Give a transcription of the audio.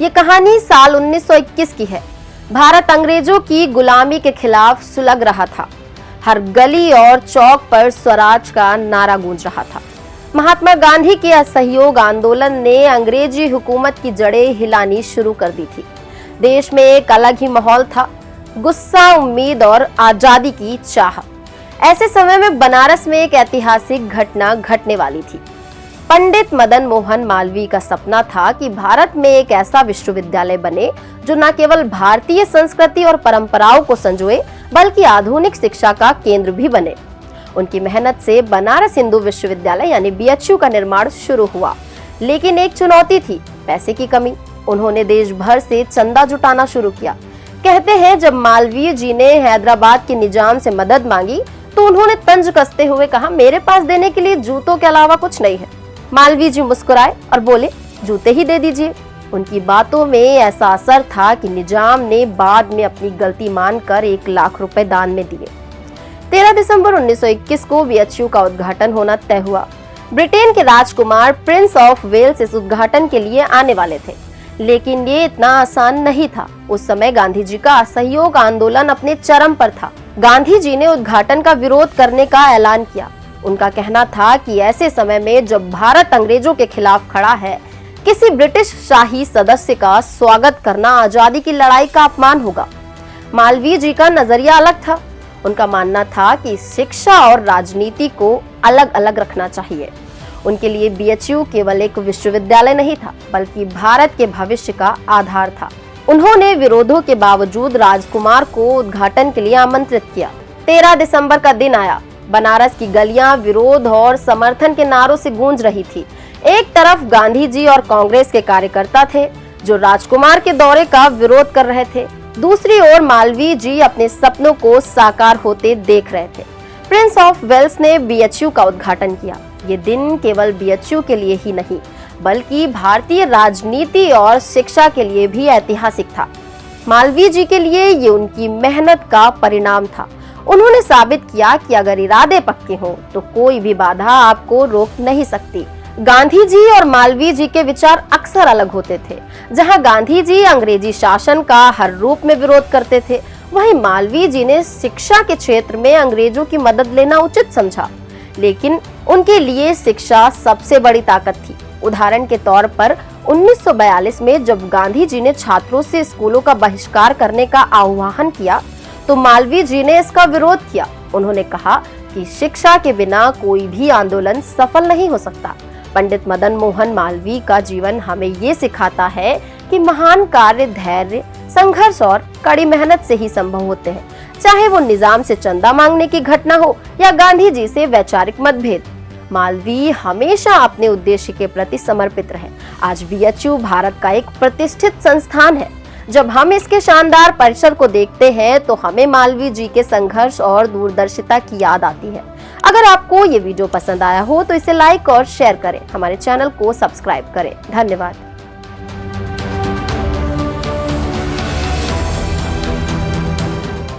ये कहानी साल 1921 की है। भारत अंग्रेजों की गुलामी के खिलाफ सुलग रहा था। हर गली और चौक पर स्वराज का नारा गूंज रहा था। महात्मा गांधी के असहयोग आंदोलन ने अंग्रेजी हुकूमत की जड़ें हिलानी शुरू कर दी थी। देश में एक अलग ही माहौल था, गुस्सा, उम्मीद और आजादी की चाह। ऐसे समय में बनारस में एक ऐतिहासिक घटना घटने वाली थी। पंडित मदन मोहन मालवीय का सपना था कि भारत में एक ऐसा विश्वविद्यालय बने जो न केवल भारतीय संस्कृति और परंपराओं को संजोए बल्कि आधुनिक शिक्षा का केंद्र भी बने। उनकी मेहनत से बनारस हिंदू विश्वविद्यालय यानी BHU का निर्माण शुरू हुआ, लेकिन एक चुनौती थी, पैसे की कमी। उन्होंने देश भर से चंदा जुटाना शुरू किया। कहते हैं जब मालवीय जी ने हैदराबाद के निजाम से मदद मांगी तो उन्होंने तंज कसते हुए कहा, मेरे पास देने के लिए जूतों के अलावा कुछ नहीं है। मालवीय जी मुस्कुराए और बोले, जूते ही दे दीजिए। उनकी बातों में ऐसा असर था कि निजाम ने बाद में अपनी गलती मानकर 1 लाख रुपए दान में दिए। 13 दिसंबर 1921 को BHU का उद्घाटन होना तय हुआ। ब्रिटेन के राजकुमार प्रिंस ऑफ वेल्स इस उद्घाटन के लिए आने वाले थे, लेकिन ये इतना आसान नहीं था। उस समय गांधी जी का असहयोग आंदोलन अपने चरम पर था। गांधी जी ने उद्घाटन का विरोध करने का ऐलान किया। उनका कहना था कि ऐसे समय में जब भारत अंग्रेजों के खिलाफ खड़ा है, किसी ब्रिटिश शाही सदस्य का स्वागत करना आजादी की लड़ाई का अपमान होगा। मालवीय जी का नजरिया अलग था। उनका मानना था कि शिक्षा और राजनीति को अलग अलग रखना चाहिए। उनके लिए BHU केवल एक विश्वविद्यालय नहीं था, बल्कि भारत के भविष्य का आधार था। उन्होंने विरोधों के बावजूद राजकुमार को उद्घाटन के लिए आमंत्रित किया। 13 दिसंबर का दिन आया। बनारस की गलियां विरोध और समर्थन के नारों से गूंज रही थी। एक तरफ गांधी जी और कांग्रेस के कार्यकर्ता थे जो राजकुमार के दौरे का विरोध कर रहे थे। दूसरी ओर मालवीय जी अपने सपनों को साकार होते देख रहे थे। प्रिंस ऑफ वेल्स ने BHU का उद्घाटन किया। ये दिन केवल BHU के लिए ही नहीं, बल्कि भारतीय राजनीति और शिक्षा के लिए भी ऐतिहासिक था। मालवीय जी के लिए ये उनकी मेहनत का परिणाम था। उन्होंने साबित किया कि अगर इरादे पक्के हों तो कोई भी बाधा आपको रोक नहीं सकती। गांधी जी और मालवीय जी के विचार अक्सर अलग होते थे। जहां गांधी जी अंग्रेजी शासन का हर रूप में विरोध करते थे, वहीं मालवीय जी ने शिक्षा के क्षेत्र में अंग्रेजों की मदद लेना उचित समझा। लेकिन उनके लिए शिक्षा सबसे बड़ी ताकत थी। उदाहरण के तौर पर 1942 में जब गांधी जी ने छात्रों से स्कूलों का बहिष्कार करने का आह्वान किया तो मालवीय जी ने इसका विरोध किया। उन्होंने कहा कि शिक्षा के बिना कोई भी आंदोलन सफल नहीं हो सकता। पंडित मदन मोहन मालवीय का जीवन हमें ये सिखाता है कि महान कार्य धैर्य, संघर्ष और कड़ी मेहनत से ही संभव होते हैं, चाहे वो निजाम से चंदा मांगने की घटना हो या गांधी जी से वैचारिक मतभेद। मालवीय हमेशा अपने उद्देश्य के प्रति समर्पित रहे। आज BHU भारत का एक प्रतिष्ठित संस्थान है। जब हम इसके शानदार परिसर को देखते हैं तो हमें मालवीय जी के संघर्ष और दूरदर्शिता की याद आती है। अगर आपको ये वीडियो पसंद आया हो तो इसे लाइक और शेयर करें। हमारे चैनल को सब्सक्राइब करें। धन्यवाद।